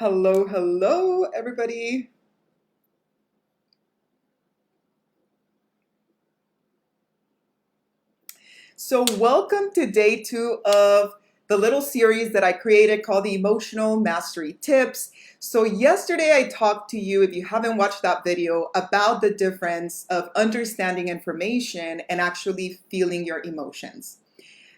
Hello, hello, everybody. So, welcome to day 2 of the little series that I created called the Emotional Mastery Tips. So, yesterday I talked to you, if you haven't watched that video, about the difference of understanding information and actually feeling your emotions.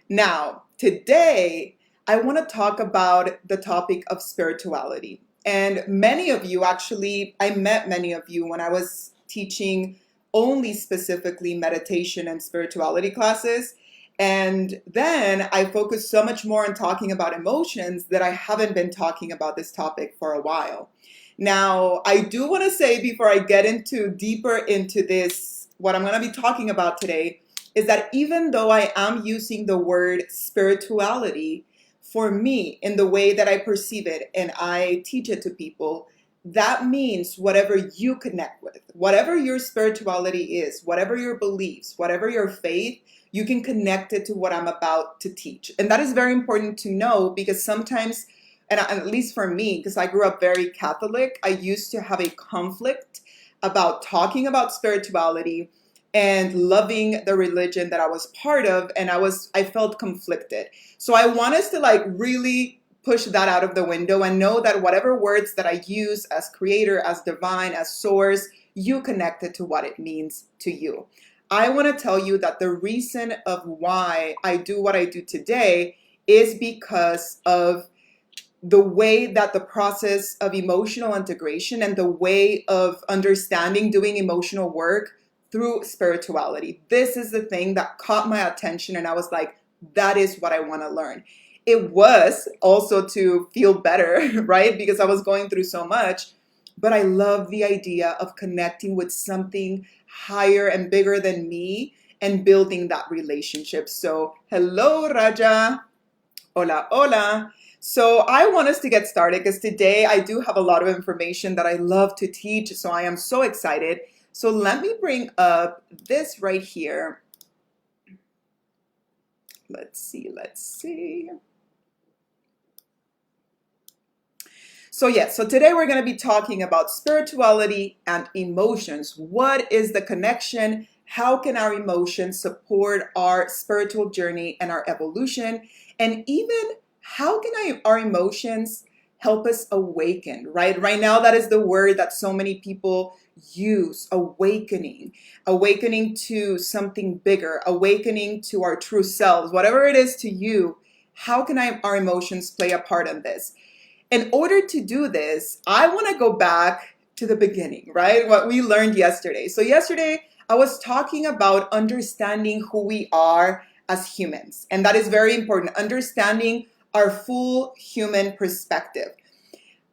Now, today, I want to talk about the topic of spirituality. And many of you, actually, I met many of you when I was teaching only specifically meditation and spirituality classes. And then I focused so much more on talking about emotions that I haven't been talking about this topic for a while. Now, I do want to say before I get into deeper into this, what I'm going to be talking about today is that even though I am using the word spirituality for me in the way that I perceive it and I teach it to people, that means whatever you connect with, whatever your spirituality is, whatever your beliefs, whatever your faith, you can connect it to what I'm about to teach. And that is very important to know because sometimes, and at least for me, because I grew up very Catholic, I used to have a conflict about talking about spirituality and loving the religion that I was part of, and I felt conflicted. So I want us to really push that out of the window and know that whatever words that I use as creator, as divine, as source, you connect it to what it means to you. I want to tell you that the reason of why I do what I do today is because of the way that the process of emotional integration and the way of understanding doing emotional work through spirituality. This is the thing that caught my attention, and I was like, that is what I want to learn. It was also to feel better, right? Because I was going through so much, but I love the idea of connecting with something higher and bigger than me and building that relationship. So, hello, Raja. Hola, hola. So I want us to get started because today I do have a lot of information that I love to teach. So I am so excited. So let me bring up this right here. Let's see. So today we're going to be talking about spirituality and emotions. What is the connection? How can our emotions support our spiritual journey and our evolution? And even how can our emotions help us awaken, right? Right now, that is the word that so many people use, awakening, awakening to something bigger, awakening to our true selves, whatever it is to you. How can our emotions play a part in this? In order to do this, I want to go back to the beginning, right? What we learned yesterday. So yesterday, I was talking about understanding who we are as humans. And that is very important, understanding our full human perspective.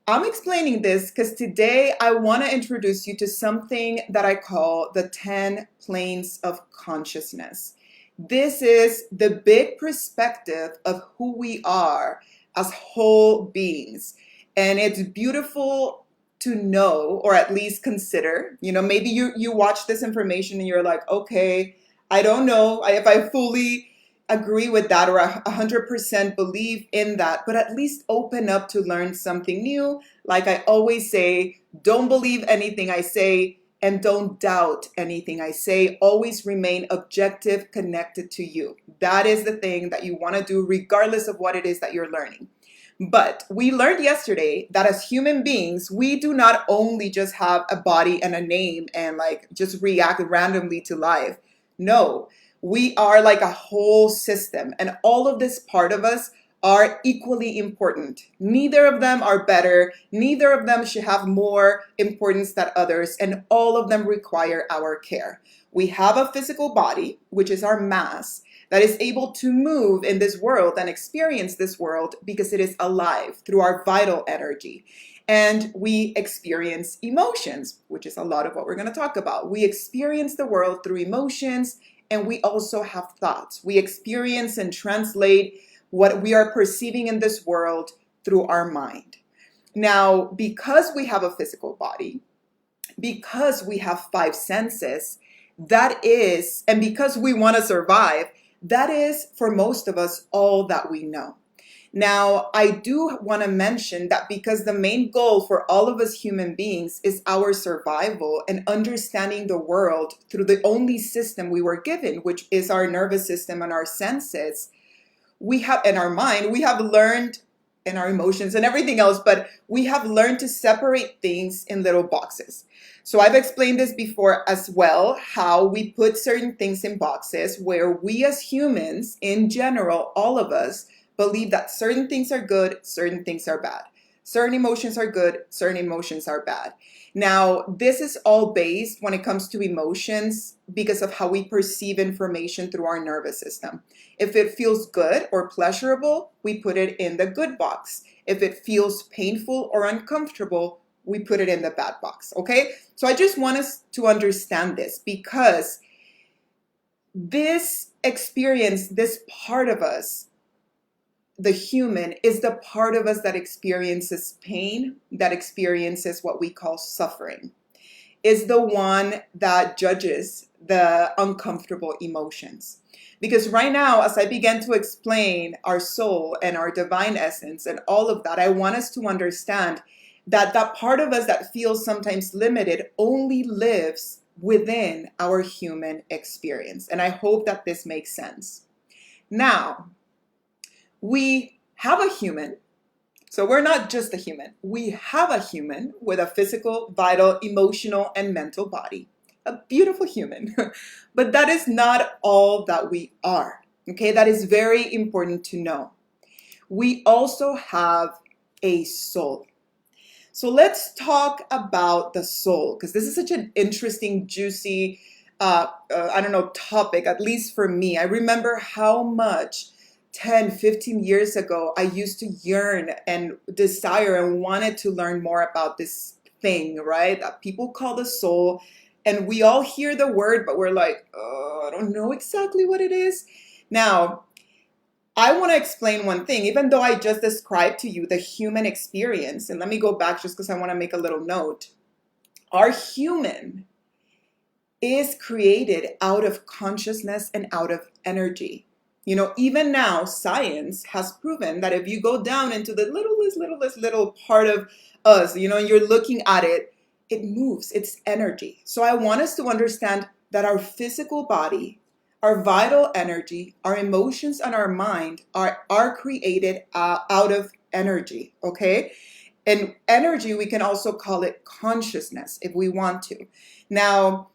I'm explaining this because today I want to introduce you to something that I call the 10 planes of consciousness. This is the big perspective of who we are as whole beings. And it's beautiful to know, or at least consider. Maybe you watch this information and you're like, okay, I don't know if I fully agree with that or 100% believe in that, but at least open up to learn something new. Like I always say, don't believe anything I say and don't doubt anything I say. Always remain objective, connected to you. That is the thing that you want to do regardless of what it is that you're learning. But we learned yesterday that as human beings, we do not only just have a body and a name and just react randomly to life. No, we are like a whole system, and all of this part of us are equally important. Neither of them are better. Neither of them should have more importance than others, and all of them require our care. We have a physical body, which is our mass, that is able to move in this world and experience this world because it is alive through our vital energy. And we experience emotions, which is a lot of what we're going to talk about. We experience the world through emotions, and we also have thoughts. We experience and translate what we are perceiving in this world through our mind. Now, because we have a physical body, because we have 5 senses, and because we want to survive, that is, for most of us, all that we know. Now, I do want to mention that because the main goal for all of us human beings is our survival and understanding the world through the only system we were given, which is our nervous system and our senses, we have in our mind, we have learned in our emotions and everything else, but we have learned to separate things in little boxes. So I've explained this before as well, how we put certain things in boxes where we as humans in general, all of us, believe that certain things are good, certain things are bad. Certain emotions are good, certain emotions are bad. Now, this is all based when it comes to emotions because of how we perceive information through our nervous system. If it feels good or pleasurable, we put it in the good box. If it feels painful or uncomfortable, we put it in the bad box, okay? So I just want us to understand this because this experience, this part of us, the human, is the part of us that experiences pain, that experiences what we call suffering, is the one that judges the uncomfortable emotions. Because right now, as I begin to explain our soul and our divine essence and all of that, I want us to understand that that part of us that feels sometimes limited only lives within our human experience. And I hope that this makes sense. Now, we have a human. So we're not just a human. We have a human with a physical, vital, emotional, and mental body. A beautiful human. But that is not all that we are. Okay, that is very important to know. We also have a soul. So let's talk about the soul, because this is such an interesting, juicy, I don't know, topic, at least for me. I remember how much 10, 15 years ago, I used to yearn and desire and wanted to learn more about this thing, right? That people call the soul. And we all hear the word, but we're like, oh, I don't know exactly what it is. Now, I want to explain one thing, even though I just described to you the human experience. And let me go back just because I want to make a little note. Our human is created out of consciousness and out of energy. You know, even now, science has proven that if you go down into the little part of us, you know, and you're looking at it, it moves, it's energy. So I want us to understand that our physical body, our vital energy, our emotions, and our mind are created out of energy, okay? And energy, we can also call it consciousness if we want to. Now,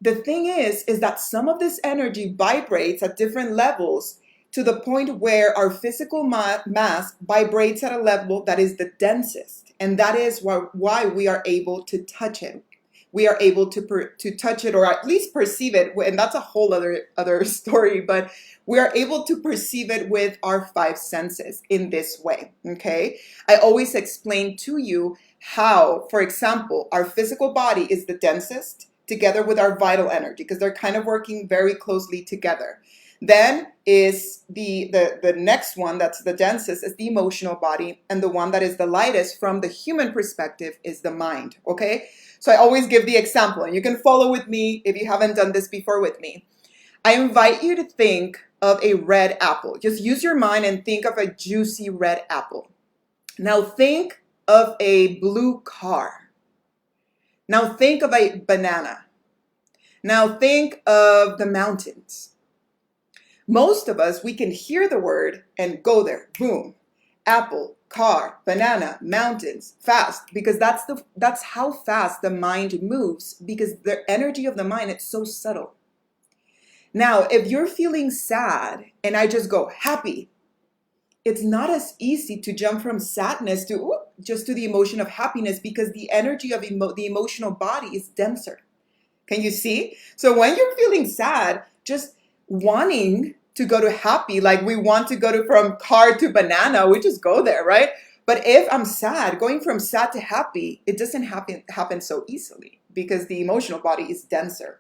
the thing is that some of this energy vibrates at different levels to the point where our physical mass vibrates at a level that is the densest. And that is why we are able to touch it. We are able to touch it, or at least perceive it. And that's a whole other story, but we are able to perceive it with our five senses in this way, okay? I always explain to you how, for example, our physical body is the densest, together with our vital energy, because they're kind of working very closely together. Then is the next one that's the densest is the emotional body, and the one that is the lightest from the human perspective is the mind, okay? So I always give the example, and you can follow with me if you haven't done this before with me. I invite you to think of a red apple. Just use your mind and think of a juicy red apple. Now think of a blue car. Now think of a banana. Now think of the mountains. Most of us, we can hear the word and go there. Boom. Apple, car, banana, mountains, fast. Because that's how fast the mind moves. Because the energy of the mind, it's so subtle. Now, if you're feeling sad and I just go happy, it's not as easy to jump from sadness to just to the emotion of happiness, because the energy of the emotional body is denser. Can you see? So when you're feeling sad, just wanting to go to happy, like we want to go from car to banana, we just go there, right? But if I'm sad, going from sad to happy, it doesn't happen so easily because the emotional body is denser.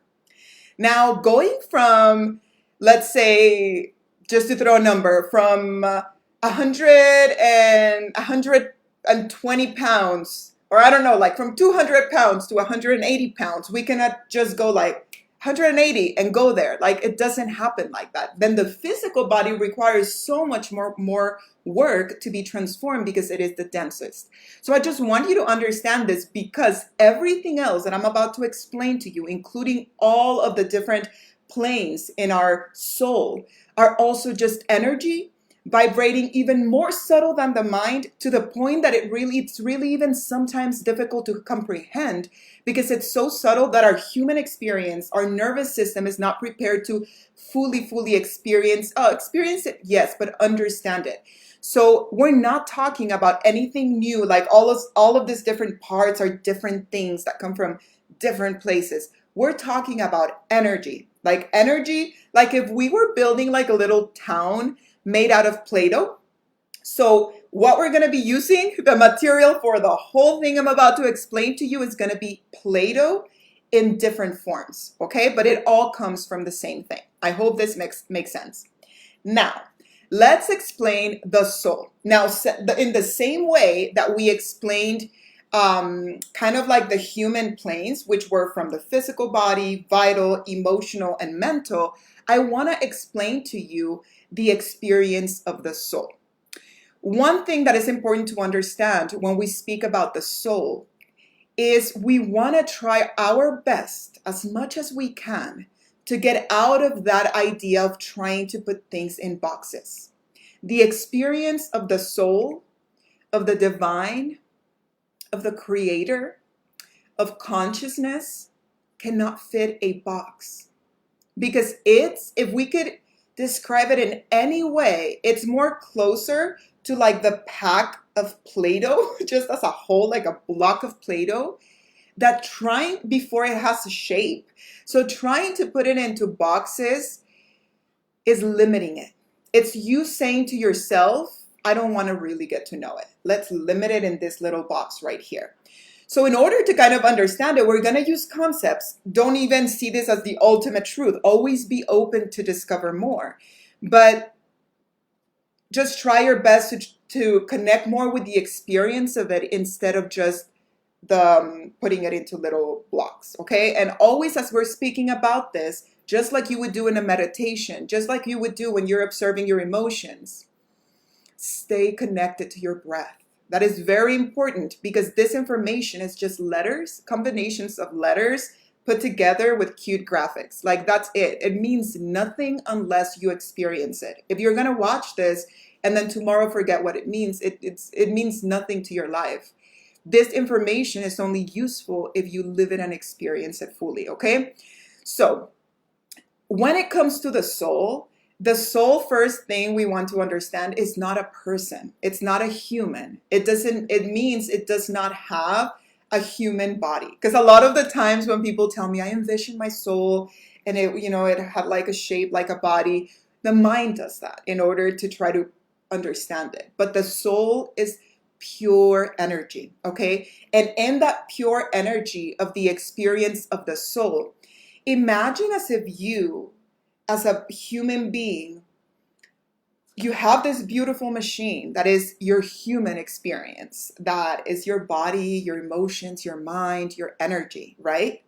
Now, going from, let's say, just to throw a number, from 120 pounds, or I don't know, like from 200 pounds to 180 pounds, we cannot just go like 180 and go there. Like, it doesn't happen like that. Then the physical body requires so much more work to be transformed because it is the densest. So I just want you to understand this, because everything else that I'm about to explain to you, including all of the different planes in our soul, are also just energy vibrating even more subtle than the mind, to the point that it's really even sometimes difficult to comprehend, because it's so subtle that our human experience, our nervous system is not prepared to fully experience it, yes, but understand it. So we're not talking about anything new, like all of these different parts are different things that come from different places. We're talking about energy, like if we were building like a little town made out of Play-Doh. So what we're going to be using, the material for the whole thing I'm about to explain to you, is going to be Play-Doh in different forms, okay? But it all comes from the same thing. I hope this makes sense. Now, let's explain the soul. Now, in the same way that we explained kind of like the human planes, which were from the physical body, vital, emotional, and mental, I want to explain to you the experience of the soul. One thing that is important to understand when we speak about the soul is we want to try our best as much as we can to get out of that idea of trying to put things in boxes. The experience of the soul, of the divine, of the creator, of consciousness cannot fit a box. Because if we could describe it in any way, it's more closer to like the pack of Play-Doh, just as a whole, like a block of Play-Doh, that trying before it has a shape. So trying to put it into boxes is limiting it. It's you saying to yourself, I don't want to really get to know it. Let's limit it in this little box right here. So in order to kind of understand it, we're going to use concepts. Don't even see this as the ultimate truth. Always be open to discover more. But just try your best to connect more with the experience of it instead of just putting it into little blocks, okay? And always, as we're speaking about this, just like you would do in a meditation, just like you would do when you're observing your emotions, stay connected to your breath. That is very important, because this information is just letters, combinations of letters put together with cute graphics. Like, that's it. It means nothing unless you experience it. If you're going to watch this and then tomorrow forget what it means, it means nothing to your life. This information is only useful if you live it and experience it fully, okay? So when it comes to the soul, first thing we want to understand is not a person. It's not a human. It means it does not have a human body. Because a lot of the times when people tell me, I envision my soul and it had like a shape like a body, the mind does that in order to try to understand it. But the soul is pure energy, okay? And in that pure energy of the experience of the soul, imagine as if you, as a human being, you have this beautiful machine that is your human experience, that is your body, your emotions, your mind, your energy, right?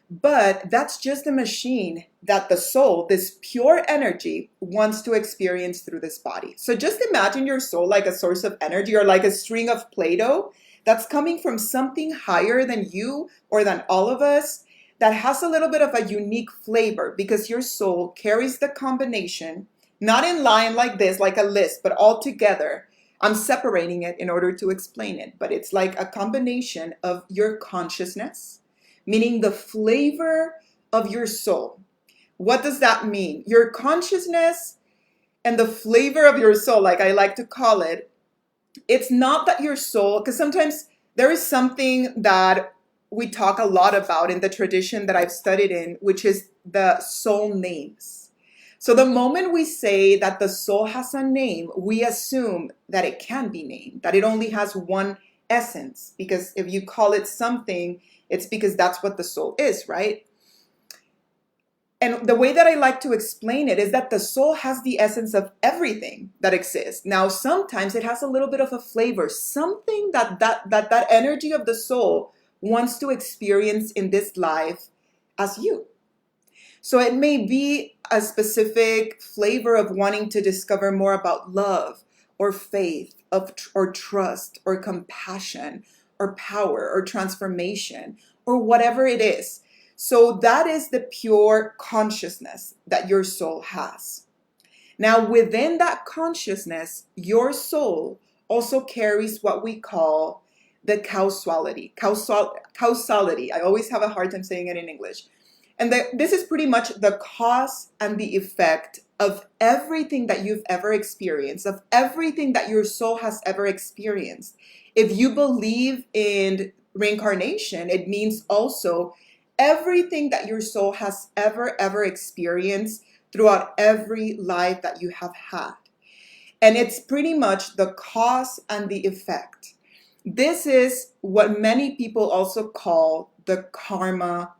But that's just a machine that the soul, this pure energy, wants to experience through this body. So just imagine your soul like a source of energy, or like a string of Play-Doh that's coming from something higher than you or than all of us, that has a little bit of a unique flavor, because your soul carries the combination, not in line like this, like a list, but all together. I'm separating it in order to explain it, but it's like a combination of your consciousness, meaning the flavor of your soul. What does that mean? Your consciousness and the flavor of your soul, like I like to call it, it's not that your soul, because sometimes there is something that we talk a lot about in the tradition that I've studied in, which is the soul names. So the moment we say that the soul has a name, we assume that it can be named, that it only has one essence, because if you call it something, it's because that's what the soul is, right? And the way that I like to explain it is that the soul has the essence of everything that exists. Now, sometimes it has a little bit of a flavor, something that energy of the soul wants to experience in this life as you. So it may be a specific flavor of wanting to discover more about love or faith or trust or compassion or power or transformation or whatever it is. So that is the pure consciousness that your soul has. Now, within that consciousness, your soul also carries what we call the causality. Causality. I always have a hard time saying it in English. And this is pretty much the cause and the effect of everything that you've ever experienced, of everything that your soul has ever experienced. If you believe in reincarnation, it means also everything that your soul has ever experienced throughout every life that you have had. And it's pretty much the cause and the effect. This is what many people also call the karma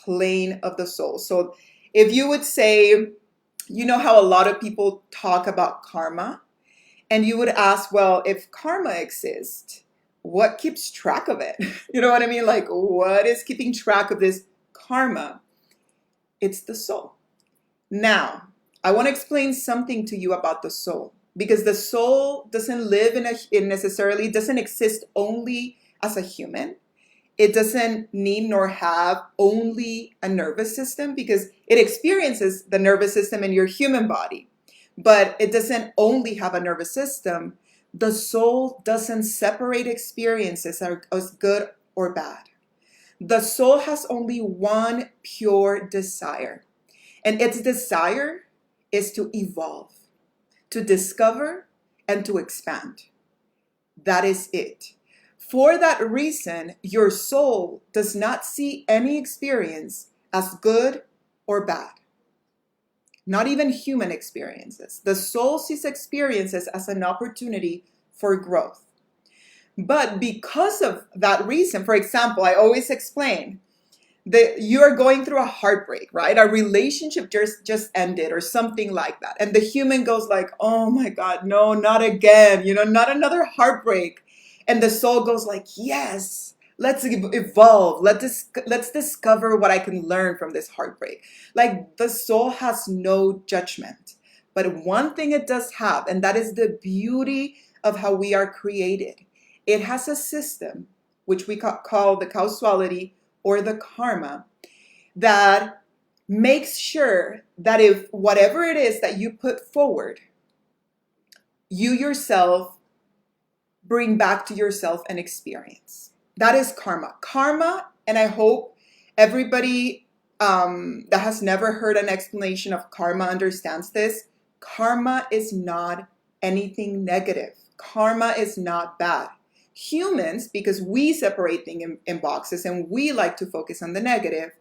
plane of the soul. So if you would say, you know how a lot of people talk about karma, and you would ask, well, if karma exists, what keeps track of it? You know what I mean? Like, what is keeping track of this karma? It's the soul. Now, I want to explain something to you about the soul, because the soul doesn't live necessarily doesn't exist only as a human. It doesn't need nor have only a nervous system, because it experiences the nervous system in your human body, but it doesn't only have a nervous system. The soul doesn't separate experiences as good or bad. The soul has only one pure desire, and its desire is to evolve, to discover, and to expand. That is it. For that reason, your soul does not see any experience as good or bad. Not even human experiences. The soul sees experiences as an opportunity for growth. But because of that reason, for example, I always explain that you're going through a heartbreak, right? A relationship just ended or something like that. And the human goes like, oh my God, no, not again, not another heartbreak. And the soul goes like, yes, let's evolve. Let's discover what I can learn from this heartbreak. Like, the soul has no judgment. But one thing it does have, and that is the beauty of how we are created. It has a system, which we call the causality or the karma, that makes sure that if whatever it is that you put forward, you yourself bring back to yourself an experience. That is karma. Karma, and I hope everybody that has never heard an explanation of karma understands this. Karma is not anything negative. Karma is not bad. Humans, because we separate things in boxes and we like to focus on the negative,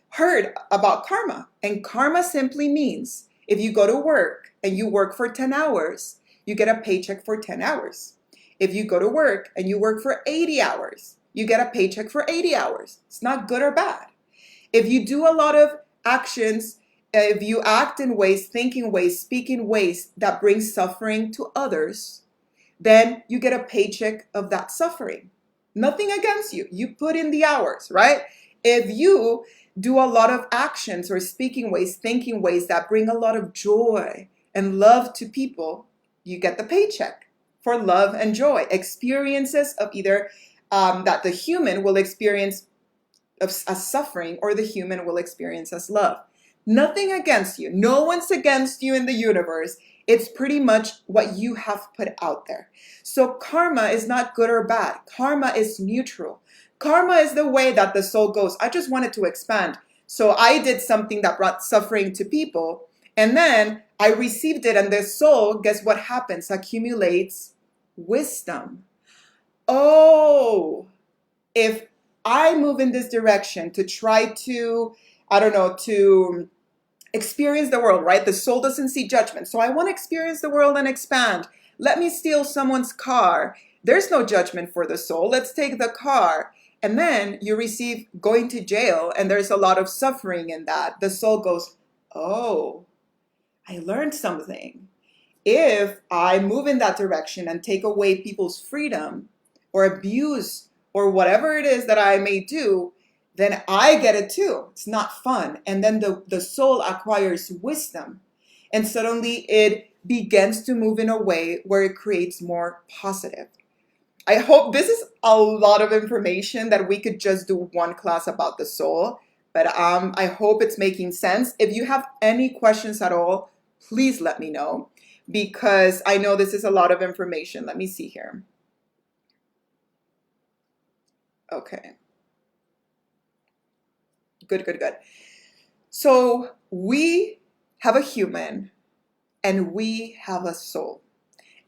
heard about karma. And karma simply means if you go to work and you work for 10 hours, you get a paycheck for 10 hours. If you go to work and you work for 80 hours, you get a paycheck for 80 hours. It's not good or bad. If you do a lot of actions, if you act in ways, think in ways, speak in ways that bring suffering to others, then you get a paycheck of that suffering. Nothing against you. You put in the hours, right? If you do a lot of actions or speaking ways, thinking ways that bring a lot of joy and love to people, you get the paycheck for love and joy. Experiences of either that the human will experience as suffering or the human will experience as love. Nothing against you. No one's against you in the universe. It's pretty much what you have put out there. So karma is not good or bad. Karma is neutral. Karma is the way that the soul goes. I just wanted to expand. So I did something that brought suffering to people, and then I received it, and the soul, guess what happens? Accumulates wisdom. Oh, if I move in this direction to try to, I don't know, to experience the world, right? The soul doesn't see judgment. So I want to experience the world and expand. Let me steal someone's car. There's no judgment for the soul. Let's take the car. And then you receive going to jail, and there's a lot of suffering in that. The soul goes, oh, I learned something. If I move in that direction and take away people's freedom or abuse or whatever it is that I may do, then I get it too. It's not fun. And then the soul acquires wisdom. And suddenly it begins to move in a way where it creates more positive. I hope this is a lot of information that we could just do one class about the soul. But I hope it's making sense. If you have any questions at all, please let me know, because I know this is a lot of information. Let me see here. Okay. Good, good, good. So we have a human and we have a soul.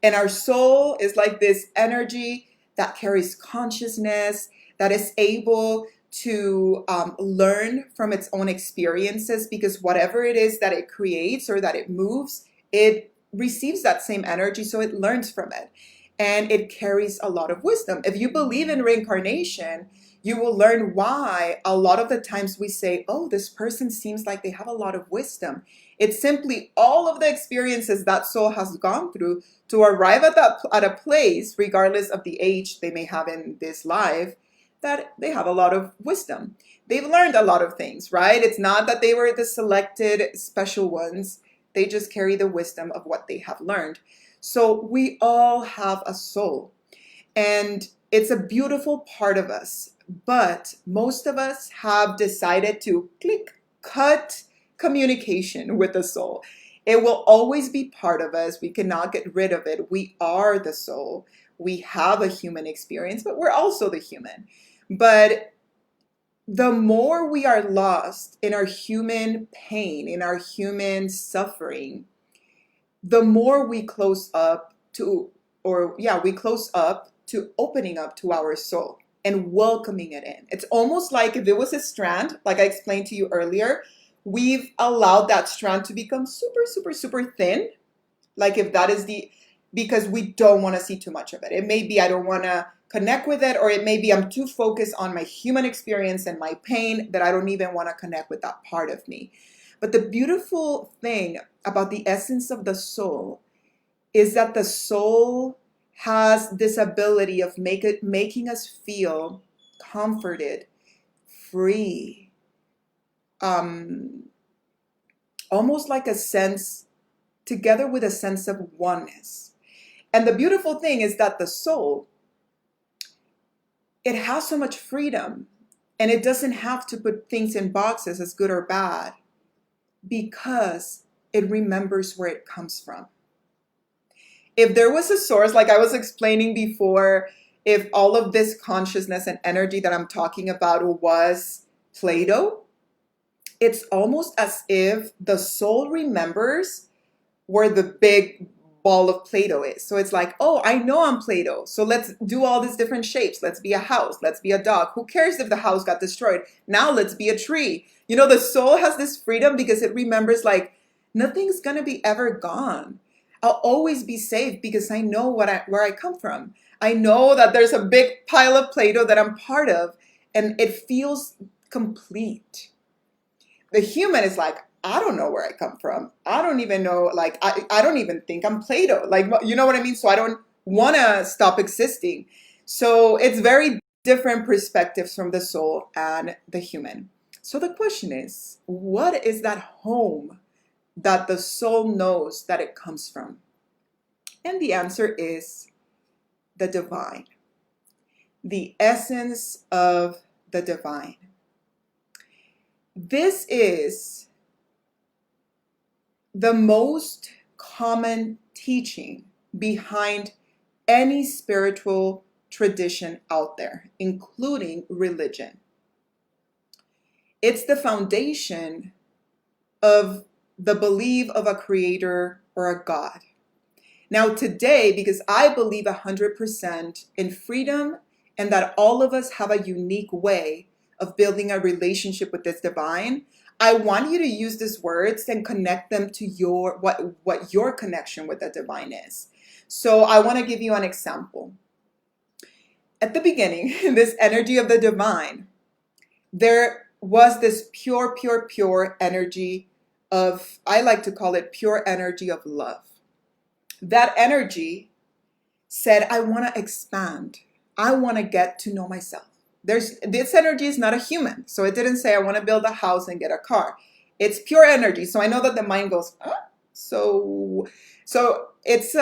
And our soul is like this energy that carries consciousness, that is able to learn from its own experiences, because whatever it is that it creates or that it moves, it receives that same energy, so it learns from it. And it carries a lot of wisdom. If you believe in reincarnation, you will learn why a lot of the times we say, oh, this person seems like they have a lot of wisdom. It's simply all of the experiences that soul has gone through to arrive at a place, regardless of the age they may have in this life, that they have a lot of wisdom. They've learned a lot of things, right? It's not that they were the selected special ones. They just carry the wisdom of what they have learned. So we all have a soul, and it's a beautiful part of us. But most of us have decided to cut communication with the soul. It will always be part of us. We cannot get rid of it. We are the soul. We have a human experience, but we're also the human. But the more we are lost in our human pain, in our human suffering, the more we close up to, we close up to opening up to our soul and welcoming it in. It's almost like if it was a strand, like I explained to you earlier, we've allowed that strand to become super, super, super thin. Like if that is because we don't want to see too much of it. It may be I don't want to connect with it, or it may be I'm too focused on my human experience and my pain that I don't even want to connect with that part of me. But the beautiful thing about the essence of the soul is that the soul has this ability of making us feel comforted, free, almost like a sense, together with a sense of oneness. And the beautiful thing is that the soul, it has so much freedom, and it doesn't have to put things in boxes as good or bad, because it remembers where it comes from. If there was a source, like I was explaining before, if all of this consciousness and energy that I'm talking about was Play-Doh, it's almost as if the soul remembers where the big ball of Play-Doh is. So it's like, oh, I know I'm Play-Doh, so let's do all these different shapes. Let's be a house. Let's be a dog. Who cares if the house got destroyed? Now let's be a tree. You know, the soul has this freedom because it remembers, like, nothing's gonna be ever gone. I'll always be safe because I know where I come from. I know that there's a big pile of Play-Doh that I'm part of, and it feels complete. The human is like, I don't know where I come from. I don't even know, like, I don't even think I'm Play-Doh. Like, you know what I mean? So I don't want to stop existing. So it's very different perspectives from the soul and the human. So the question is, what is that home that the soul knows that it comes from? And the answer is the divine, the essence of the divine. This is the most common teaching behind any spiritual tradition out there, including religion. It's the foundation of the belief of a creator or a God. Now today, because I believe 100% in freedom and that all of us have a unique way of building a relationship with this divine, I want you to use these words and connect them to what your connection with the divine is. So I want to give you an example. At the beginning, in this energy of the divine, there was this pure, pure, pure energy of, I like to call it pure energy of love. That energy said, I want to expand. I want to get to know myself This energy is not a human. So it didn't say I want to build a house and get a car. It's pure energy. So I know that the mind goes, huh? So it's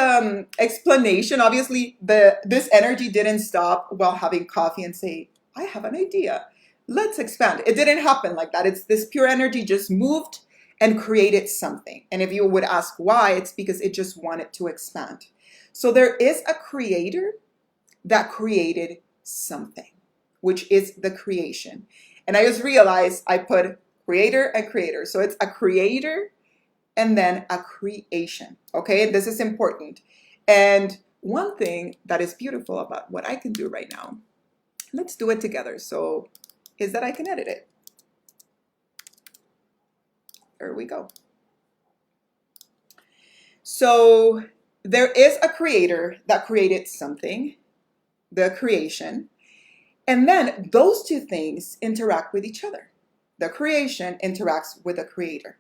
explanation. Obviously, this energy didn't stop while having coffee and say, I have an idea. Let's expand. It didn't happen like that. It's this pure energy just moved and created something. And if you would ask why, it's because it just wanted to expand. So there is a creator that created something, which is the creation. And I just realized I put creator and creator. So it's a creator and then a creation. Okay, and this is important. And one thing that is beautiful about what I can do right now, let's do it together. So is that I can edit it. There we go. So there is a creator that created something, the creation, and then those two things interact with each other. The creation interacts with the creator.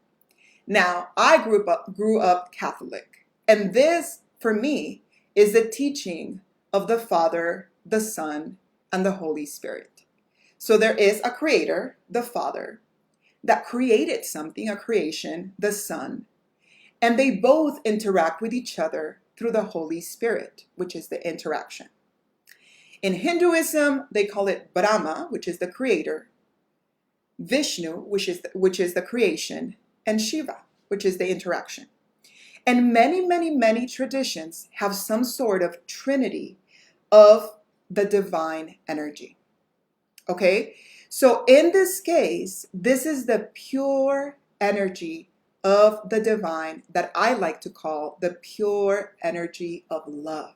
Now, I grew up Catholic, and this, for me, is the teaching of the Father, the Son, and the Holy Spirit. So there is a creator, the Father, that created something, a creation, the Son, and they both interact with each other through the Holy Spirit, which is the interaction. In Hinduism, they call it Brahma, which is the creator, Vishnu, which is the creation, and Shiva, which is the interaction. And many traditions have some sort of trinity of the divine energy. Okay? So in this case, this is the pure energy of the divine that I like to call the pure energy of love.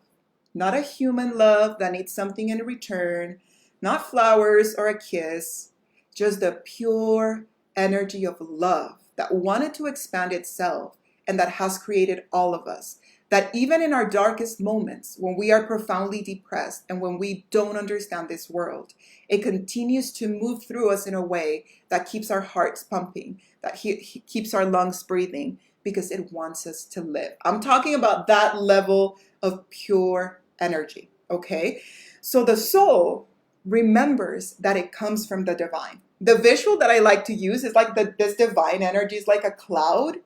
Not a human love that needs something in return, not flowers or a kiss, just the pure energy of love that wanted to expand itself and that has created all of us. That even in our darkest moments, when we are profoundly depressed and when we don't understand this world, it continues to move through us in a way that keeps our hearts pumping, that keeps our lungs breathing, because it wants us to live. I'm talking about that level of pure energy, okay? So the soul remembers that it comes from the divine. The visual that I like to use is like this divine energy is like a cloud,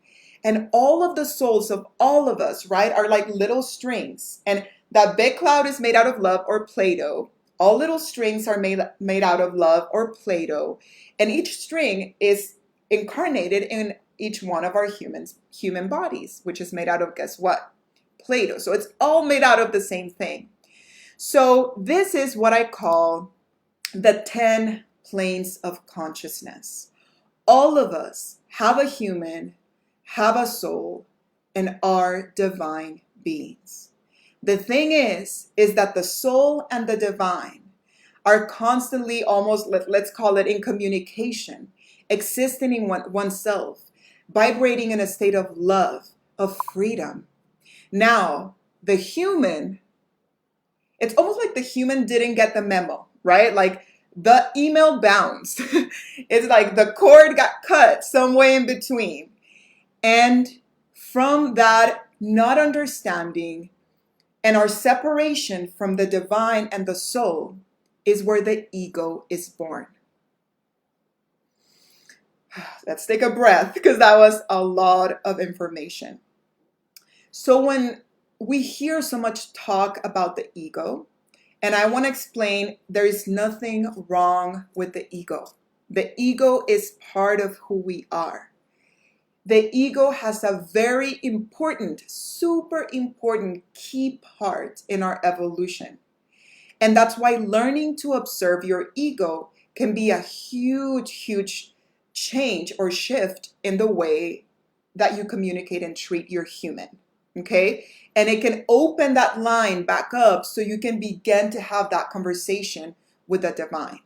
and all of the souls of all of us, right, are like little strings. And that big cloud is made out of love or Play-Doh. All little strings are made out of love or Play-Doh. And each string is incarnated in each one of our human bodies, which is made out of, guess what? Play-Doh. So it's all made out of the same thing. So this is what I call the 10 planes of consciousness. All of us have a human, have a soul, and are divine beings. The thing is that the soul and the divine are constantly, almost, let's call it, in communication, existing in oneself, vibrating in a state of love, of freedom. Now, the human, it's almost like the human didn't get the memo, right? Like the email bounced. It's like the cord got cut somewhere in between. And from that not understanding and our separation from the divine and the soul is where the ego is born. Let's take a breath, because that was a lot of information. So when we hear so much talk about the ego, and I want to explain, there is nothing wrong with the ego. The ego is part of who we are. The ego has a very important, super important key part in our evolution. And that's why learning to observe your ego can be a huge change or shift in the way that you communicate and treat your human. Okay? And it can open that line back up so you can begin to have that conversation with the divine.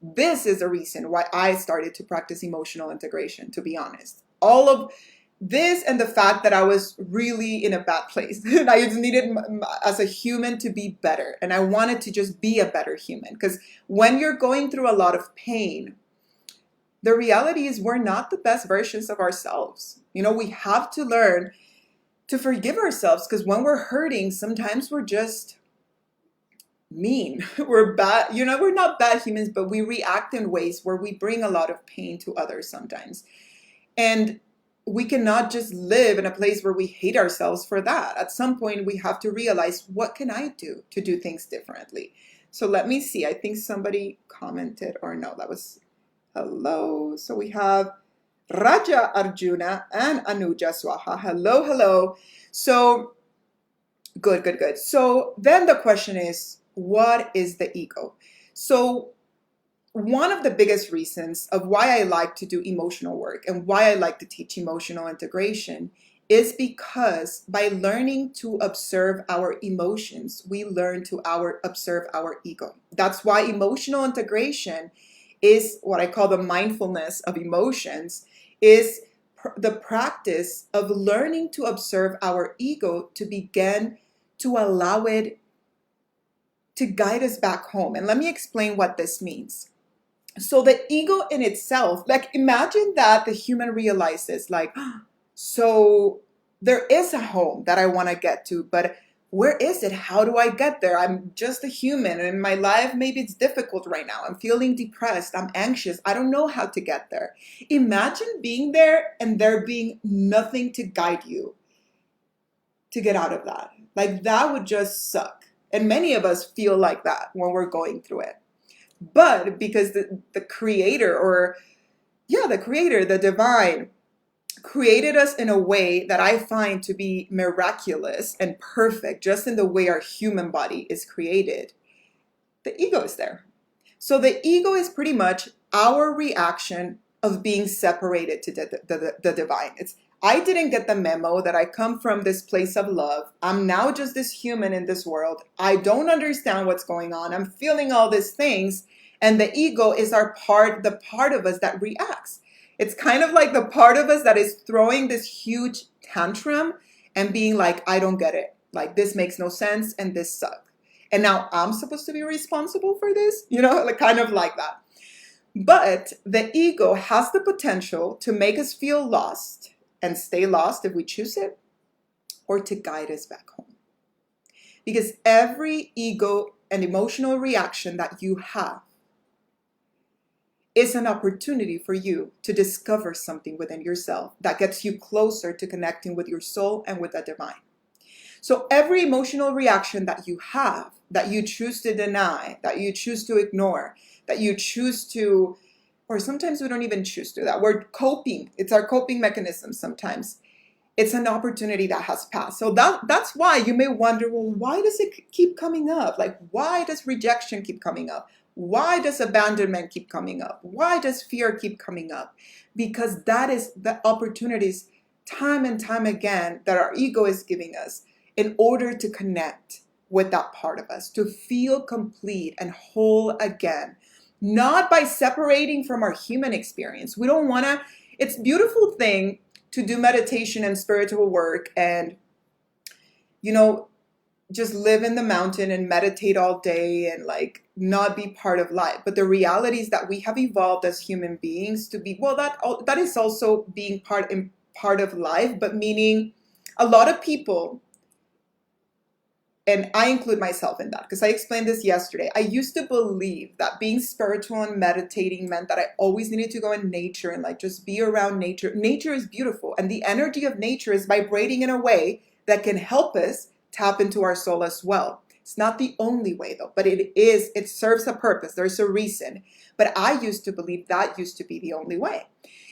This is the reason why I started to practice emotional integration, to be honest. All of this and the fact that I was really in a bad place. And I just needed, as a human, to be better. And I wanted to just be a better human. Because when you're going through a lot of pain, the reality is we're not the best versions of ourselves. You know, we have to learn to forgive ourselves, because when we're hurting, sometimes we're just mean. We're bad, we're not bad humans, but we react in ways where we bring a lot of pain to others sometimes. And we cannot just live in a place where we hate ourselves for that. At some point, we have to realize, what can I do to do things differently? So let me see. I think somebody commented, or no, that was hello. So we have Raja Arjuna and Anuja Swaha. Hello, hello. So good, good, good. So then the question is, what is the ego? So one of the biggest reasons of why I like to do emotional work and why I like to teach emotional integration is because by learning to observe our emotions, we learn to observe our ego. That's why emotional integration is what I call the mindfulness of emotions, is the practice of learning to observe our ego to begin to allow it to guide us back home. And let me explain what this means. So the ego in itself, like imagine that the human realizes like, so there is a home that I want to get to, but where is it? How do I get there? I'm just a human and in my life, maybe it's difficult right now. I'm feeling depressed. I'm anxious. I don't know how to get there. Imagine being there and there being nothing to guide you to get out of that. Like that would just suck. And many of us feel like that when we're going through it. But because the creator, or the creator, the divine, created us in a way that I find to be miraculous and perfect, just in the way our human body is created, the ego is there. So the ego is pretty much our reaction of being separated to the divine. I didn't get the memo that I come from this place of love. I'm now just this human in this world. I don't understand what's going on. I'm feeling all these things. And the ego is the part of us that reacts. It's kind of like the part of us that is throwing this huge tantrum and being like, I don't get it. Like this makes no sense and this sucks. And now I'm supposed to be responsible for this, like kind of like that. But the ego has the potential to make us feel lost and stay lost if we choose it, or to guide us back home. Because every ego and emotional reaction that you have is an opportunity for you to discover something within yourself that gets you closer to connecting with your soul and with the divine. So every emotional reaction that you have, that you choose to deny, that you choose to ignore, that you choose to, or sometimes we don't even choose to, that we're coping. It's our coping mechanism sometimes. It's an opportunity that has passed. So that's why you may wonder, well, why does it keep coming up? Like, why does rejection keep coming up? Why does abandonment keep coming up? Why does fear keep coming up? Because that is the opportunities time and time again that our ego is giving us in order to connect with that part of us, to feel complete and whole again. Not by separating from our human experience. We don't want to, it's a beautiful thing to do meditation and spiritual work and, just live in the mountain and meditate all day and like not be part of life. But the reality is that we have evolved as human beings to be, well, that is also being part of life, but meaning a lot of people, and I include myself in that because I explained this yesterday. I used to believe that being spiritual and meditating meant that I always needed to go in nature and like just be around nature. Nature is beautiful, and the energy of nature is vibrating in a way that can help us tap into our soul as well. It's not the only way though, but it serves a purpose. There's a reason. But I used to believe that used to be the only way.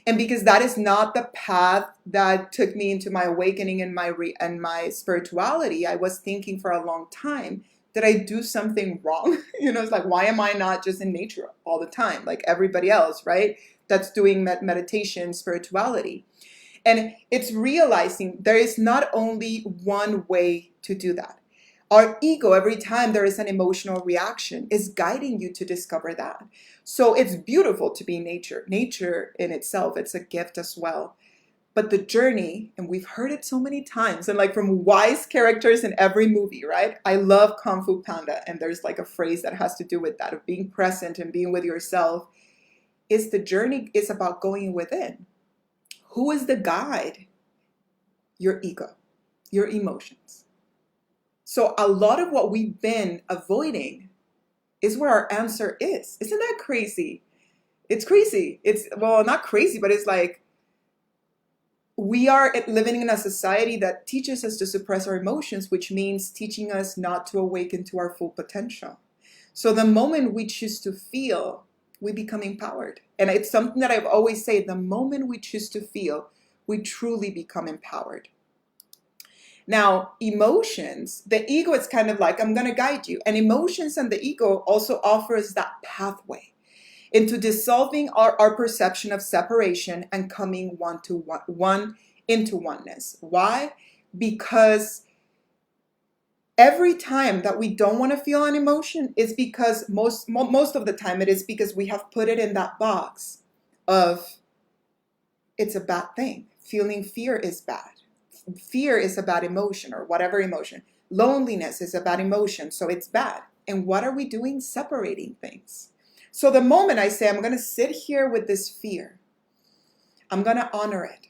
And because that is not the path that took me into my awakening and my spirituality, I was thinking for a long time, did I do something wrong? It's like, why am I not just in nature all the time, like everybody else, right? That's doing meditation, spirituality. And it's realizing there is not only one way to do that. Our ego, every time there is an emotional reaction, is guiding you to discover that. So it's beautiful to be in nature. Nature in itself, it's a gift as well. But the journey, and we've heard it so many times, and like from wise characters in every movie, right? I love Kung Fu Panda, and there's like a phrase that has to do with that, of being present and being with yourself. The journey is about going within. Who is the guide? Your ego, your emotions. So a lot of what we've been avoiding is where our answer is. Isn't that crazy? It's crazy. It's, well, not crazy, but it's like we are living in a society that teaches us to suppress our emotions, which means teaching us not to awaken to our full potential. So the moment we choose to feel, we become empowered. And it's something that I've always said, the moment we choose to feel, we truly become empowered. Now, emotions, the ego is kind of like, I'm going to guide you. And emotions and the ego also offers that pathway into dissolving our perception of separation and coming one into oneness. Why? Because every time that we don't want to feel an emotion is because most of the time it is because we have put it in that box of it's a bad thing. Feeling fear is bad. Fear is a bad emotion, or whatever emotion. Loneliness is a bad emotion, so it's bad. And what are we doing? Separating things. So the moment I say, I'm going to sit here with this fear, I'm going to honor it.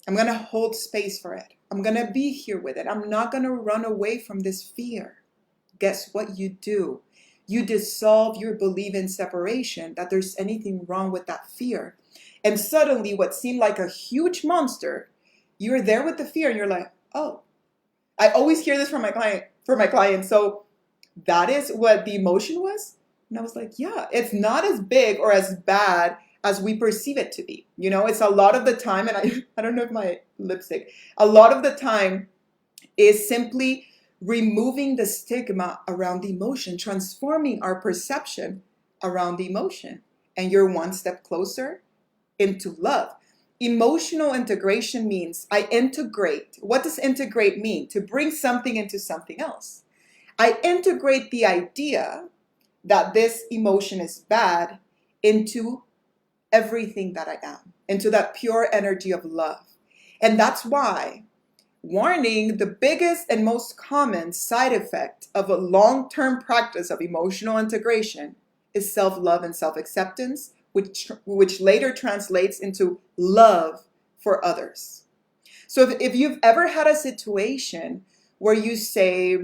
I'm going to hold space for it. I'm going to be here with it. I'm not going to run away from this fear. Guess what you do? You dissolve your belief in separation, that there's anything wrong with that fear. And suddenly what seemed like a huge monster, you're there with the fear and you're like, oh, I always hear this from my client. So that is what the emotion was. And I was like, yeah, it's not as big or as bad as we perceive it to be. You know, it's a lot of the time, and I don't know if my lipstick, a lot of the time is simply removing the stigma around the emotion, transforming our perception around the emotion. And you're one step closer into love. Emotional integration means I integrate. What does integrate mean? To bring something into something else. I integrate the idea that this emotion is bad into everything that I am, into that pure energy of love. And that's why, warning, the biggest and most common side effect of a long-term practice of emotional integration is self-love and self-acceptance, which later translates into love for others. So if you've ever had a situation where you say,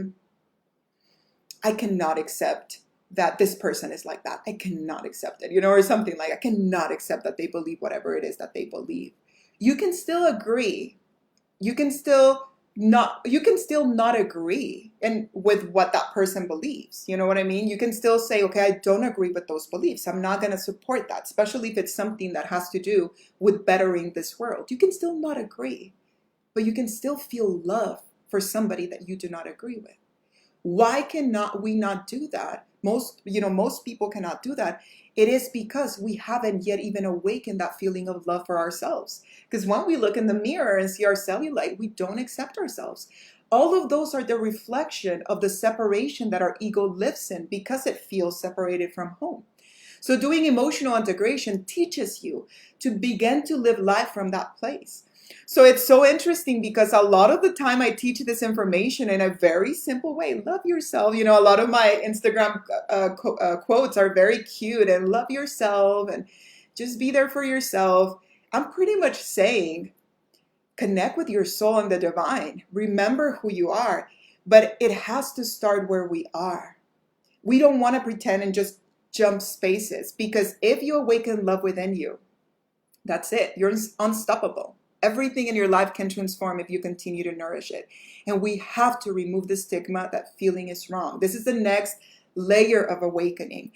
I cannot accept that this person is like that. I cannot accept it, or something like, I cannot accept that they believe whatever it is that they believe. You can still agree. You can still not agree and with what that person believes. You know what I mean? You can still say, okay, I don't agree with those beliefs. I'm not going to support that, especially if it's something that has to do with bettering this world. You can still not agree, but you can still feel love for somebody that you do not agree with. Why cannot we not do that? Most people cannot do that. It is because we haven't yet even awakened that feeling of love for ourselves. Because when we look in the mirror and see our cellulite, we don't accept ourselves. All of those are the reflection of the separation that our ego lives in because it feels separated from home. So doing emotional integration teaches you to begin to live life from that place. So it's so interesting because a lot of the time I teach this information in a very simple way. Love yourself. A lot of my Instagram quotes are very cute, and love yourself and just be there for yourself. I'm pretty much saying connect with your soul and the divine. Remember who you are, but it has to start where we are. We don't want to pretend and just jump spaces, because if you awaken love within you, that's it. You're unstoppable. Everything in your life can transform if you continue to nourish it. And we have to remove the stigma that feeling is wrong. This is the next layer of awakening.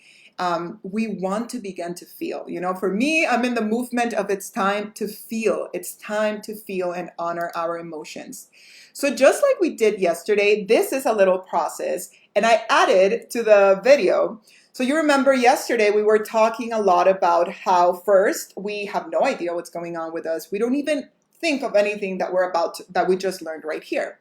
We want to begin to feel. For me, I'm in the movement of it's time to feel. It's time to feel and honor our emotions. So just like we did yesterday, this is a little process. And I added to the video. So you remember yesterday we were talking a lot about how first we have no idea what's going on with us. We don't even think of anything that we just learned right here.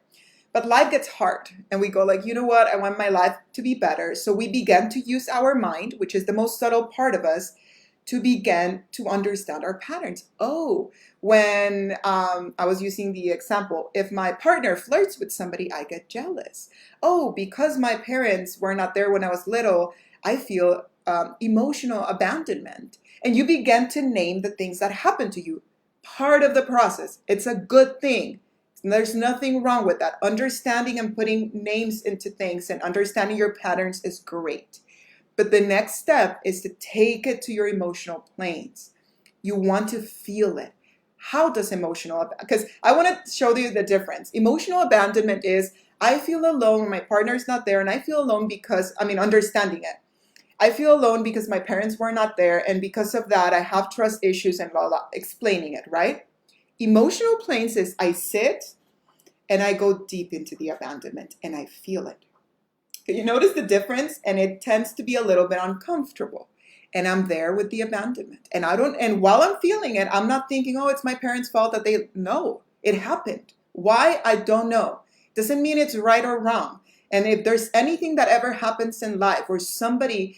But life gets hard and we go like, you know what? I want my life to be better. So we begin to use our mind, which is the most subtle part of us, to begin to understand our patterns. Oh, when I was using the example, if my partner flirts with somebody, I get jealous. Oh, because my parents were not there when I was little, I feel emotional abandonment. And you begin to name the things that happen to you. Part of the process. It's a good thing. There's nothing wrong with that. Understanding and putting names into things and understanding your patterns is great. But the next step is to take it to your emotional planes. You want to feel it. How does because I want to show you the difference. Emotional abandonment is I feel alone when my partner's not there, and I feel alone because, understanding it. I feel alone because my parents were not there, and because of that, I have trust issues and blah, blah, explaining it, right? Emotional planes is I sit and I go deep into the abandonment and I feel it. You notice the difference? And it tends to be a little bit uncomfortable. And I'm there with the abandonment. And while I'm feeling it, I'm not thinking, oh, it's my parents' fault that no, it happened. Why? I don't know. Doesn't mean it's right or wrong. And if there's anything that ever happens in life where somebody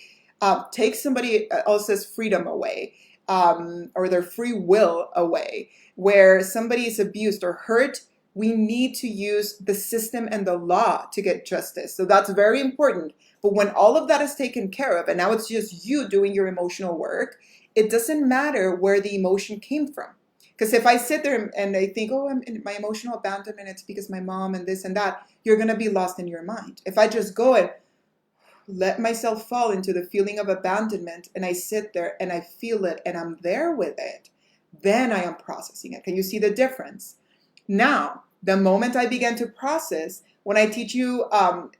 takes somebody else's freedom away, or their free will away, where somebody is abused or hurt, we need to use the system and the law to get justice. So that's very important. But when all of that is taken care of, and now it's just you doing your emotional work, it doesn't matter where the emotion came from. Because if I sit there and I think, oh, I'm in my emotional abandonment, it's because my mom and this and that, you're going to be lost in your mind. If I just go and let myself fall into the feeling of abandonment and I sit there and I feel it and I'm there with it, then I am processing it. Can you see the difference? Now, the moment I began to process, when I teach you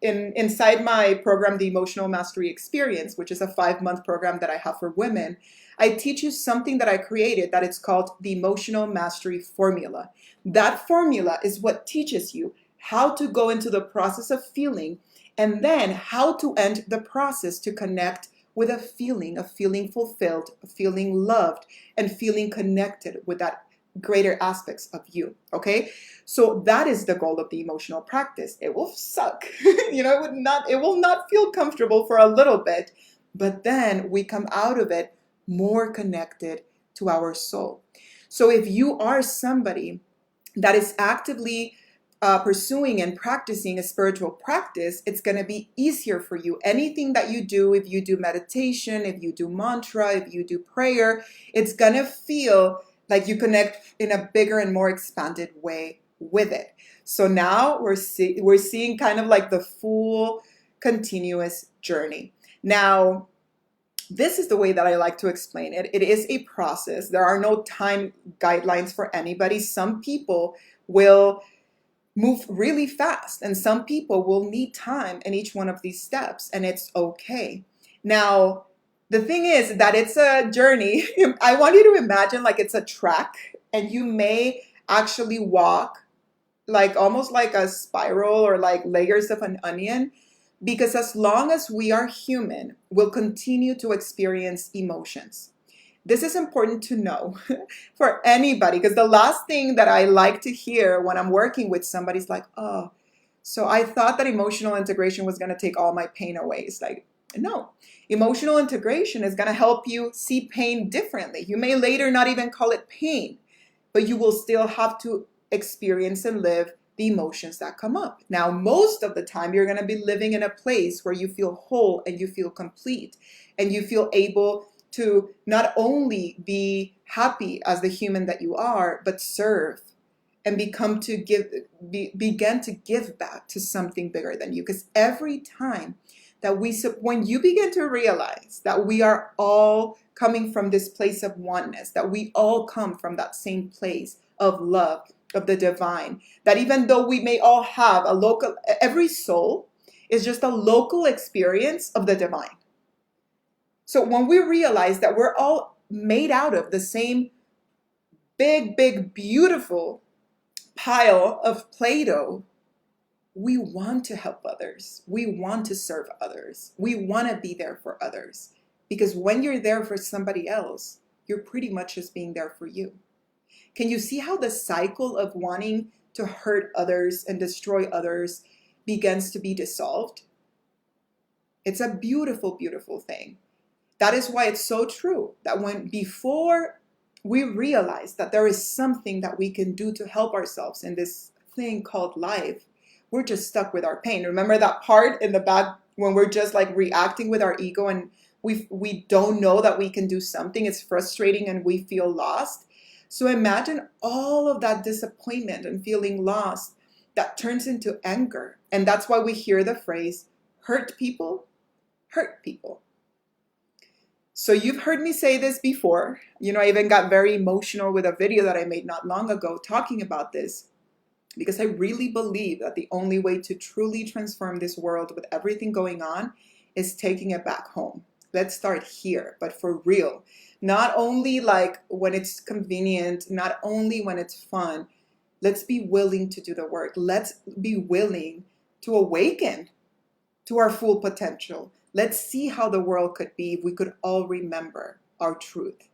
inside my program, the Emotional Mastery Experience, which is a 5-month program that I have for women, I teach you something that I created that it's called the Emotional Mastery Formula. That formula is what teaches you how to go into the process of feeling and then how to end the process to connect with a feeling of feeling fulfilled, feeling loved, and feeling connected with that greater aspects of you. Okay, so that is the goal of the emotional practice. It will suck. It will not feel comfortable for a little bit, but then we come out of it more connected to our soul. So if you are somebody that is actively pursuing and practicing a spiritual practice, it's going to be easier for you. Anything that you do, if you do meditation, if you do mantra, if you do prayer, it's going to feel like you connect in a bigger and more expanded way with it. So now we're seeing kind of like the full continuous journey. Now, this is the way that I like to explain it. It is a process. There are no time guidelines for anybody. Some people will move really fast, and some people will need time in each one of these steps, and it's okay. Now, the thing is that it's a journey. I want you to imagine like it's a track, and you may actually walk like almost like a spiral or like layers of an onion, because as long as we are human, we'll continue to experience emotions. This is important to know for anybody, because the last thing that I like to hear when I'm working with somebody is like, oh, so I thought that emotional integration was going to take all my pain away. It's like, no. Emotional integration is going to help you see pain differently. You may later not even call it pain, but you will still have to experience and live the emotions that come up. Now, most of the time, you're going to be living in a place where you feel whole and you feel complete and you feel able to not only be happy as the human that you are, but serve and begin to give back to something bigger than you. Because every time that when you begin to realize that we are all coming from this place of oneness, that we all come from that same place of love, of the divine, that even though we may all have every soul is just a local experience of the divine. So when we realize that we're all made out of the same big, big, beautiful pile of Play-Doh, we want to help others. We want to serve others. We want to be there for others. Because when you're there for somebody else, you're pretty much just being there for you. Can you see how the cycle of wanting to hurt others and destroy others begins to be dissolved? It's a beautiful, beautiful thing. That is why it's so true that before we realize that there is something that we can do to help ourselves in this thing called life, we're just stuck with our pain. Remember that part in the back when we're just like reacting with our ego and we don't know that we can do something. It's frustrating and we feel lost. So imagine all of that disappointment and feeling lost that turns into anger. And that's why we hear the phrase, hurt people, hurt people. So you've heard me say this before. You know, I even got very emotional with a video that I made not long ago talking about this, because I really believe that the only way to truly transform this world with everything going on is taking it back home. Let's start here, but for real. Not only like when it's convenient, not only when it's fun. Let's be willing to do the work. Let's be willing to awaken to our full potential. Let's see how the world could be if we could all remember our truth.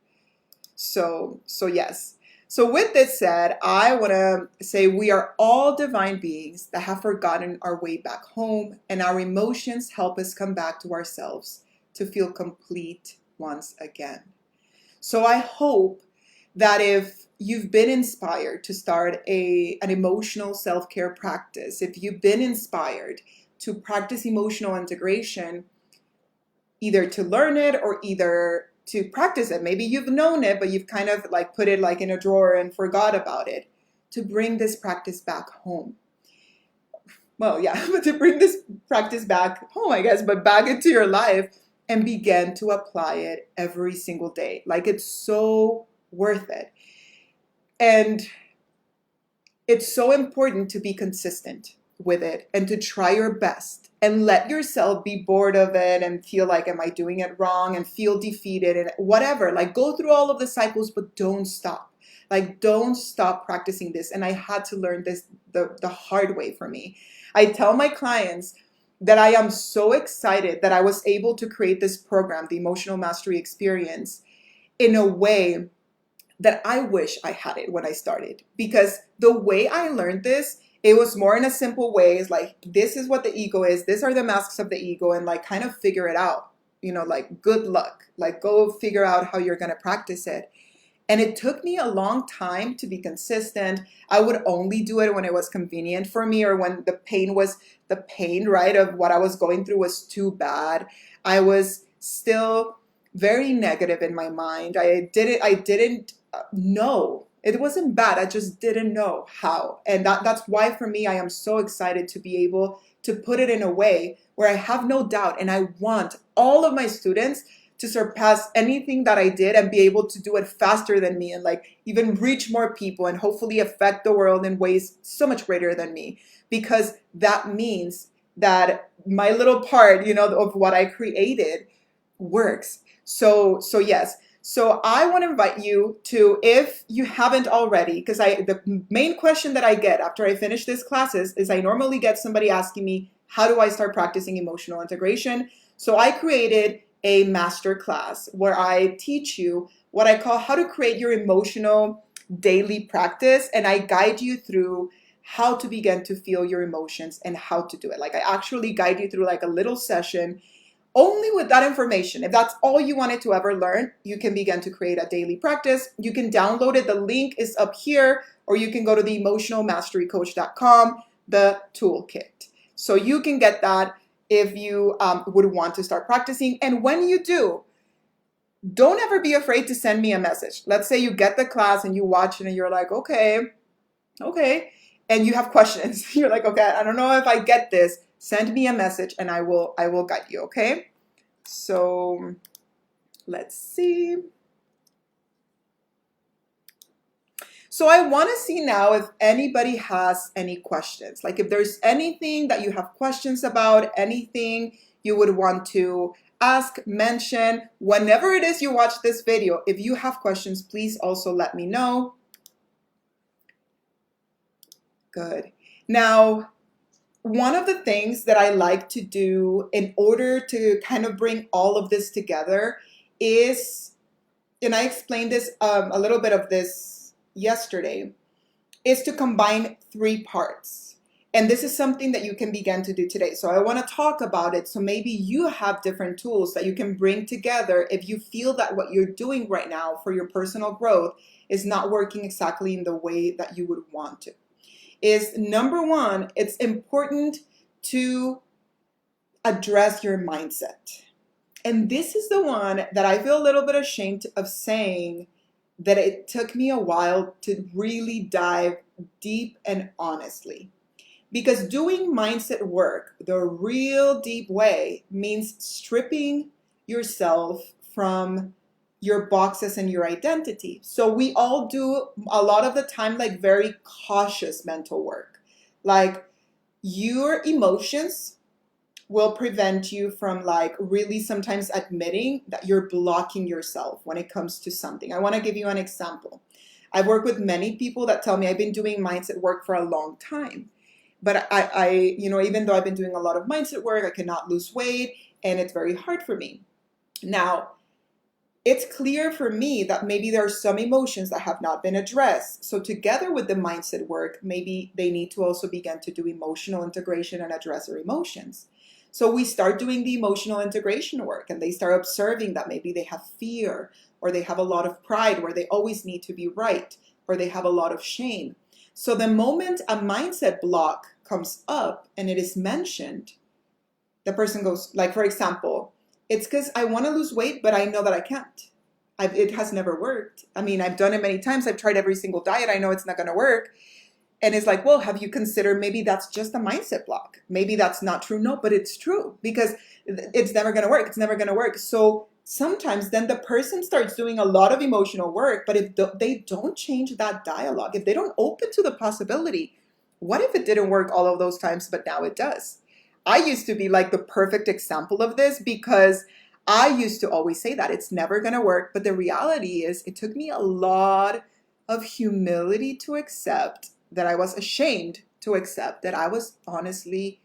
So yes. So with this said, I want to say we are all divine beings that have forgotten our way back home, and our emotions help us come back to ourselves to feel complete once again. So I hope that if you've been inspired to start an emotional self-care practice, if you've been inspired to practice emotional integration, either to learn it or either to practice it. Maybe you've known it, but you've kind of like put it like in a drawer and forgot about it. To bring this practice back home. Well, yeah, but to bring this practice back home, I guess, but back into your life and begin to apply it every single day. Like, it's so worth it. And it's so important to be consistent with it and to try your best and let yourself be bored of it and feel like, am I doing it wrong, and feel defeated and whatever. Like, go through all of the cycles, but don't stop. Like, don't stop practicing this. And I had to learn this the hard way for me. I tell my clients that I am so excited that I was able to create this program, the Emotional Mastery Experience, in a way that I wish I had it when I started. Because the way I learned this, it was more in a simple way. It's like, this is what the ego is. These are the masks of the ego, and like kind of figure it out. You know, like, good luck. Like, go figure out how you're going to practice it. And it took me a long time to be consistent. I would only do it when it was convenient for me, or when the pain, right, of what I was going through was too bad. I was still very negative in my mind. I didn't know. It wasn't bad. I just didn't know how. And that's why for me, I am so excited to be able to put it in a way where I have no doubt, and I want all of my students to surpass anything that I did and be able to do it faster than me, and like even reach more people and hopefully affect the world in ways so much greater than me, because that means that my little part, you know, of what I created works. So yes. So I want to invite you to, if you haven't already, because the main question that I get after I finish these classes is I normally get somebody asking me, how do I start practicing emotional integration? So I created a master class where I teach you what I call how to create your emotional daily practice, and I guide you through how to begin to feel your emotions and how to do it. Like, I actually guide you through like a little session only with that information. If that's all you wanted to ever learn, you can begin to create a daily practice. You can download it. The link is up here, or you can go to the emotionalmasterycoach.com, the toolkit. So you can get that if you would want to start practicing. And when you do, don't ever be afraid to send me a message. Let's say you get the class and you watch it and you're like, okay, and you have questions. You're like, okay, I don't know if I get this. Send me a message and I will guide you, okay? So let's see. So I want to see now if anybody has any questions. Like, if there's anything that you have questions about, anything you would want to ask, mention, whenever it is you watch this video, if you have questions, please also let me know. Good. Now, one of the things that I like to do in order to kind of bring all of this together is, and I explained this a little bit of this yesterday, is to combine 3 parts. And this is something that you can begin to do today. So I want to talk about it. So maybe you have different tools that you can bring together if you feel that what you're doing right now for your personal growth is not working exactly in the way that you would want to. Is number 1, it's important to address your mindset. And this is the one that I feel a little bit ashamed of saying, that it took me a while to really dive deep and honestly. Because doing mindset work the real deep way means stripping yourself from your boxes and your identity. So we all do a lot of the time like very cautious mental work. Like your emotions will prevent you from like really sometimes admitting that you're blocking yourself when it comes to something. I want to give you an example. I've worked with many people that tell me I've been doing mindset work for a long time. But even though I've been doing a lot of mindset work, I cannot lose weight and it's very hard for me. Now, it's clear for me that maybe there are some emotions that have not been addressed. So together with the mindset work, maybe they need to also begin to do emotional integration and address their emotions. So we start doing the emotional integration work and they start observing that maybe they have fear or they have a lot of pride where they always need to be right or they have a lot of shame. So the moment a mindset block comes up and it is mentioned, the person goes, like, for example, it's because I want to lose weight, but I know that I can't. It has never worked. I mean, I've done it many times. I've tried every single diet. I know it's not going to work. And it's like, well, have you considered maybe that's just a mindset block? Maybe that's not true. No, but it's true because it's never going to work. It's never going to work. So sometimes then the person starts doing a lot of emotional work, but if they don't change that dialogue, if they don't open to the possibility, what if it didn't work all of those times, but now it does? I used to be like the perfect example of this because I used to always say that it's never going to work. But the reality is it took me a lot of humility to accept that I was ashamed to accept that I was honestly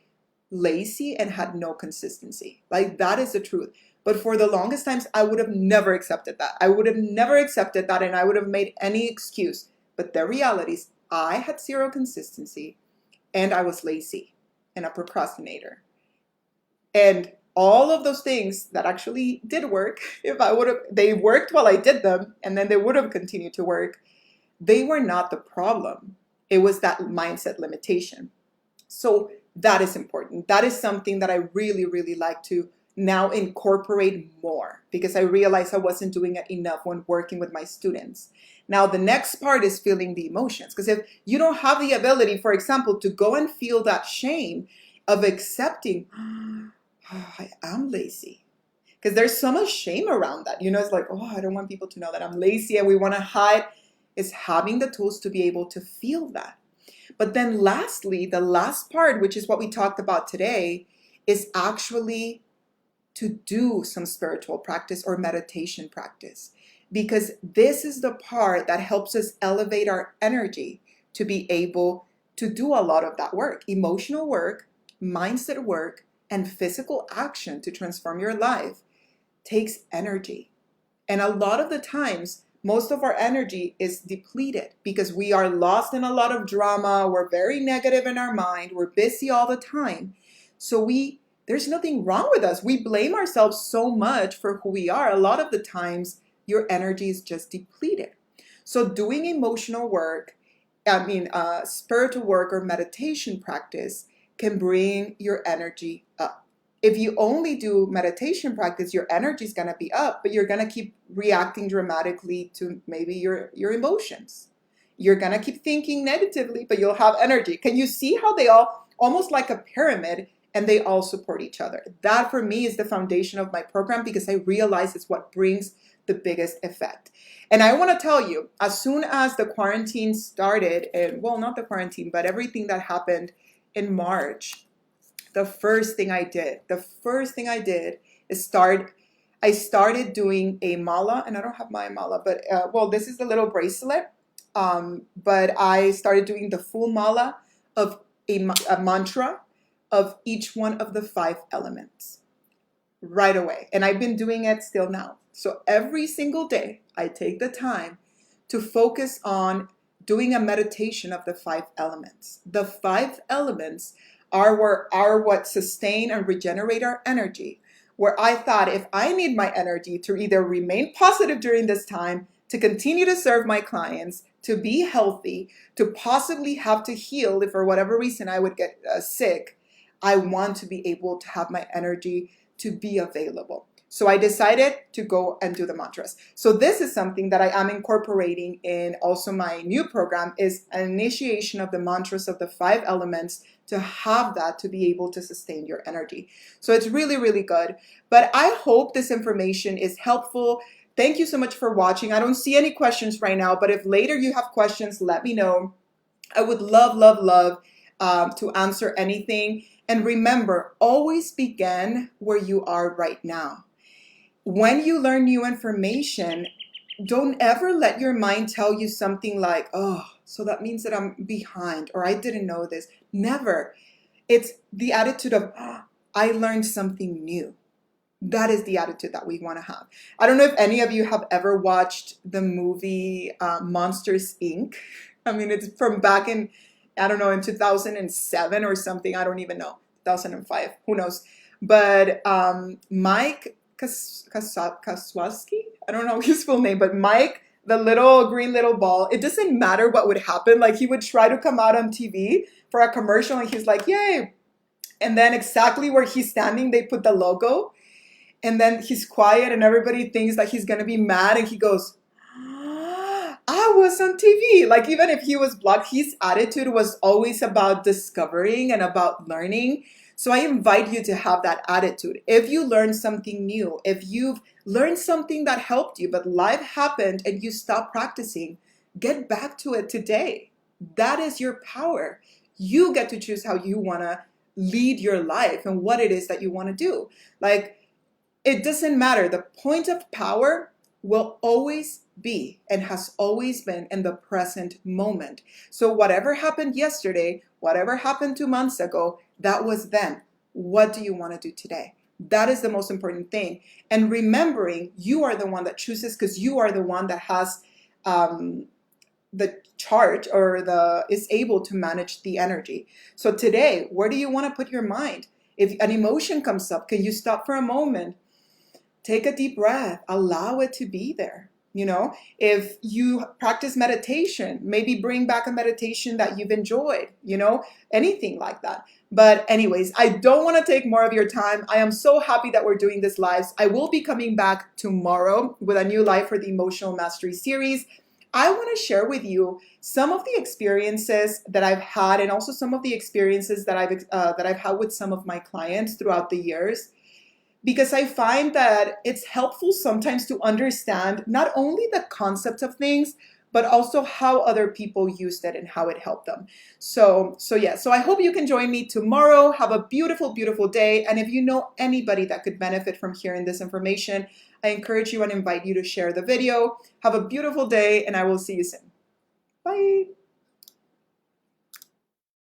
lazy and had no consistency. Like that is the truth. But for the longest times, I would have never accepted that. I would have never accepted that and I would have made any excuse. But the reality is I had zero consistency and I was lazy and a procrastinator. And all of those things that actually did work, if I would have, they worked while I did them, and then they would have continued to work, they were not the problem. It was that mindset limitation. So that is important. That is something that I really, really like to now incorporate more because I realized I wasn't doing it enough when working with my students. Now, the next part is feeling the emotions. Because if you don't have the ability, for example, to go and feel that shame of accepting, oh, I am lazy. Because there's so much shame around that. You know, it's like, oh, I don't want people to know that I'm lazy and we want to hide. Is having the tools to be able to feel that. But then lastly, the last part, which is what we talked about today, is actually to do some spiritual practice or meditation practice. Because this is the part that helps us elevate our energy to be able to do a lot of that work, emotional work, mindset work, and physical action to transform your life takes energy. And a lot of the times, most of our energy is depleted because we are lost in a lot of drama. We're very negative in our mind. We're busy all the time. So there's nothing wrong with us. We blame ourselves so much for who we are. A lot of the times, your energy is just depleted. So doing emotional work, spiritual work or meditation practice can bring your energy up. If you only do meditation practice, your energy is going to be up, but you're going to keep reacting dramatically to maybe your emotions. You're going to keep thinking negatively, but you'll have energy. Can you see how they all, almost like a pyramid, and they all support each other? That for me is the foundation of my program because I realize it's what brings the biggest effect. And I want to tell you, as soon as the quarantine started, and well, not the quarantine, but everything that happened in March, the first thing I did is I started doing a mala, and I don't have my mala, but this is the little bracelet. But I started doing the full mala of a mantra of each one of the 5 elements right away. And I've been doing it still now. So every single day, I take the time to focus on doing a meditation of the 5 elements. The 5 elements are what sustain and regenerate our energy. Where I thought if I need my energy to either remain positive during this time, to continue to serve my clients, to be healthy, to possibly have to heal if for whatever reason I would get sick, I want to be able to have my energy to be available. So I decided to go and do the mantras. So this is something that I am incorporating in also my new program, is an initiation of the mantras of the 5 elements, to have that to be able to sustain your energy. So it's really, really good. But I hope this information is helpful. Thank you so much for watching. I don't see any questions right now, but if later you have questions, let me know. I would love, love, love to answer anything. And remember, always begin where you are right now. When you learn new information, don't ever let your mind tell you something like, oh, so that means that I'm behind, or I didn't know this. Never. It's the attitude of, oh, I learned something new. That is the attitude that we want to have. I don't know if any of you have ever watched the movie Monsters, Inc. I mean, it's from back in, I don't know, in 2007 or something. I don't even know. 2005. Who knows? But Mike Kaswowski, I don't know his full name, but Mike, the little green little ball, it doesn't matter what would happen. Like, he would try to come out on TV for a commercial and he's like, yay. And then exactly where he's standing, they put the logo. And then he's quiet and everybody thinks that he's going to be mad. And he goes, I was on TV. Like, even if he was blocked, his attitude was always about discovering and about learning. So I invite you to have that attitude. If you learn something new, if you've learned something that helped you, but life happened and you stopped practicing, get back to it today. That is your power. You get to choose how you want to lead your life and what it is that you want to do. Like, it doesn't matter. The point of power will always be and has always been in the present moment. So whatever happened yesterday, whatever happened 2 months ago, that was then. What do you want to do today? That is the most important thing. And remembering you are the one that chooses, because you are the one that has the charge, or is able to manage the energy. So today, where do you want to put your mind? If an emotion comes up, can you stop for a moment? Take a deep breath, allow it to be there. You know, if you practice meditation, maybe bring back a meditation that you've enjoyed, you know, anything like that. But anyways, I don't want to take more of your time. I am so happy that we're doing this live. I will be coming back tomorrow with a new live for the Emotional Mastery series. I want to share with you some of the experiences that I've had, and also some of the experiences that I've had with some of my clients throughout the years. Because I find that it's helpful sometimes to understand not only the concept of things, but also how other people used it and how it helped them. So I hope you can join me tomorrow. Have a beautiful, beautiful day. And if you know anybody that could benefit from hearing this information, I encourage you and invite you to share the video. Have a beautiful day, and I will see you soon. Bye.